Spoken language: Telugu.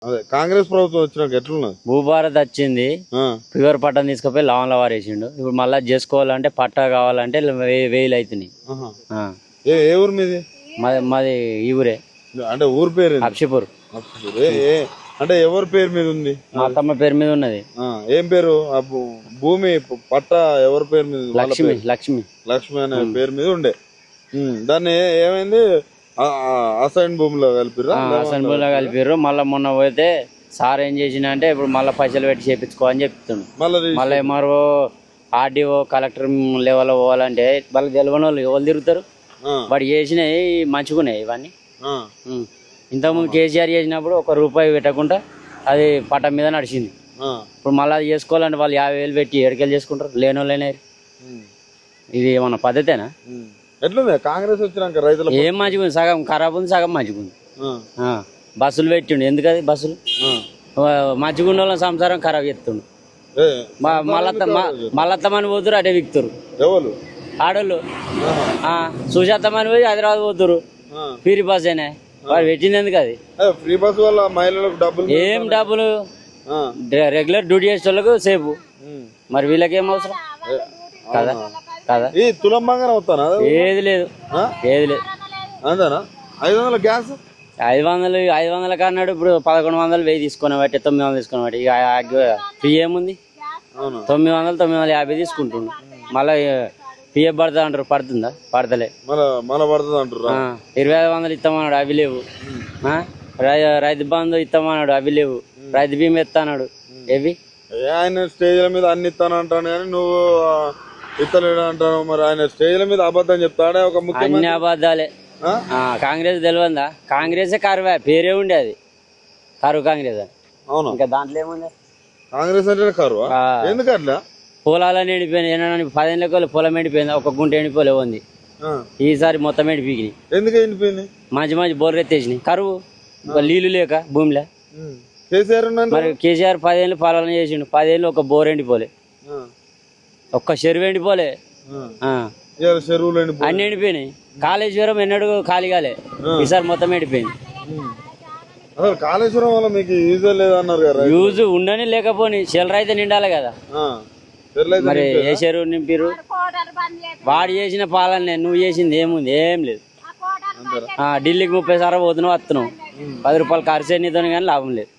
అదే కాంగ్రెస్ ప్రభుత్వం వచ్చినాక ఎట్లున్నది? భూభారత్ వచ్చింది, ప్యూర్ పట్టం తీసుకుపోయి లావన్లో వారేసిండు. ఇప్పుడు మళ్ళీ చేసుకోవాలంటే పట్టా కావాలంటే 1000 అవుతున్నాయి. ఏ ఊరు మీది? మాది ఈ ఊరే. అంటే ఊరు పేరు అప్షిపూర్. అంటే ఎవరి పేరు మీద ఉంది? మా తమ్మ పేరు మీద ఉన్నది. ఏం పేరు? భూమి పట్టా ఎవరి పేరు మీద? లక్ష్మి. లక్ష్మి అనే పేరు మీద ఉండే. దాన్ని ఏమైంది? అసైన్ భూమిలో కలిపిర్రు. అసైన్ భూమిలో కలిపిర్రు. మళ్ళీ మొన్న పోతే సార్ ఏం చేసిన అంటే ఇప్పుడు మళ్ళీ పైసలు పెట్టి చేపించుకోవాలని చెప్తుండు. మళ్ళీ ఎంఆర్ఓ ఆర్డీఓ కలెక్టర్ లెవెల్లో పోవాలంటే వాళ్ళకి తెలియని వాళ్ళు ఎవరు తిరుగుతారు? వాడు చేసినవి మంచుకున్నాయి ఇవన్నీ. ఇంతకుముందు కేసీఆర్ చేసినప్పుడు 1 రూపాయి పెట్టకుండా అది పట్టం మీద నడిచింది. ఇప్పుడు మళ్ళీ అది చేసుకోవాలంటే వాళ్ళు 50,000 పెట్టి ఎడకెళ్ళి చేసుకుంటారు లేని వాళ్ళైనా. ఇది ఏమన్నా పద్ధతేనా? ఎట్లుంది కాంగ్రెస్ వచ్చినాక రైతులు? ఏం మంచిగుంది, సగం ఖరాబ్ ఉంది, సగం మంచిగుంది. బస్సులు పెట్టిండు. ఎందుకది బస్సులు? మంచిగుండ వాళ్ళ సంసారం ఖరాబ్ చేస్తుండు. మళ్ళత్తమని పోతురు, అటే విక్తురు ఆడోళ్ళు. చూసేస్తామని పోయి హైదరాబాద్ పోతురు. ఫ్రీ బస్ అయినా వాడు పెట్టింది ఎందుకు? అది ఫ్రీ బస్ వల్ల మహిళలకు డబ్బులు ఏం డబ్బులు? రెగ్యులర్ డ్యూటీ చేసే వాళ్ళకు సేపు, మరి వీళ్ళకేం అవసరం కదా కదా. తులం బంగారం అవుతానా? ఏది లేదు, ఏది లేదు. అంతేనా? 500 గ్యాస్ 500 కన్నాడు. ఇప్పుడు 1100 1000 తీసుకునే బట్టి 900 తీసుకునే బట్టి ఇక ఫ్రీ ఏముంది? 900 950 తీసుకుంటుండు. మళ్ళీ పిఎఫ్ పడుతుంది అంటారు, పడుతుందా? పడతలే. మళ్ళీ పడుతుంది అంటారు. 2500 ఇస్తామన్నాడు, అవి లేవు. రైతు బంధు ఇస్తామన్నాడు, అవి లేవు. రైతు బీమా ఇస్తాడు, ఏవి? ఆయన స్టేజ్ల మీద అన్ని ఇస్తాను అంటాను కానీ నువ్వు ఇస్తలేడు అంటాను. మరి ఆయన స్టేజ్ల మీద అబద్ధం చెప్తాడే ఒక ముఖ్యమంత్రి. అన్ని అబద్ధాలే. కాంగ్రెస్ తెలియదా? కాంగ్రెసే కరువే, పేరే ఉండే అది కరువు కాంగ్రెస్ అని. అవును, ఇంకా దాంట్లో ఏముంది? కాంగ్రెస్ అంటే కరువు. ఎందుకట్లా? పొలాలని ఎండిపోయినాయి. 10 ఏళ్ళ పొలం ఎండిపోయింది, 1 గుంట ఎండిపోలే ఉంది. ఈసారి మొత్తం ఎండిపోయినాయి. ఎందుకు ఎండిపోయింది? మంచి బోర్లు ఎత్తేసినాయి. కరువు, నీళ్లు లేక భూమిలో. కేసీఆర్ మరి కేసీఆర్ 10 ఏళ్ళు పాలన చేసిండు. 10 ఏళ్ళు 1 బోర్ ఎండిపోలే, 1 చెరువు ఎండిపోలే. చెరువులు అన్ని ఎండిపోయినాయి. కాళేశ్వరం ఎన్నడూ ఖాళీ కాలే, ఈసారి మొత్తం ఎండిపోయింది. అసలు కాళేశ్వరం వల్ల మీకు యూజ్ లేదన్నారు కదా? యూజ్ ఉండని లేకపోని చెల్లర అయితే నిండాలి కదా. మరి ఏ చెరువు నింపిరు? వాడు చేసిన పాలన నువ్వు చేసింది ఏముంది? ఏం లేదు. ఢిల్లీకి 30 సార్లు పోతున్నావు, వస్తున్నావు. 10 రూపాయలు ఖర్చు నీతో కానీ లాభం లేదు.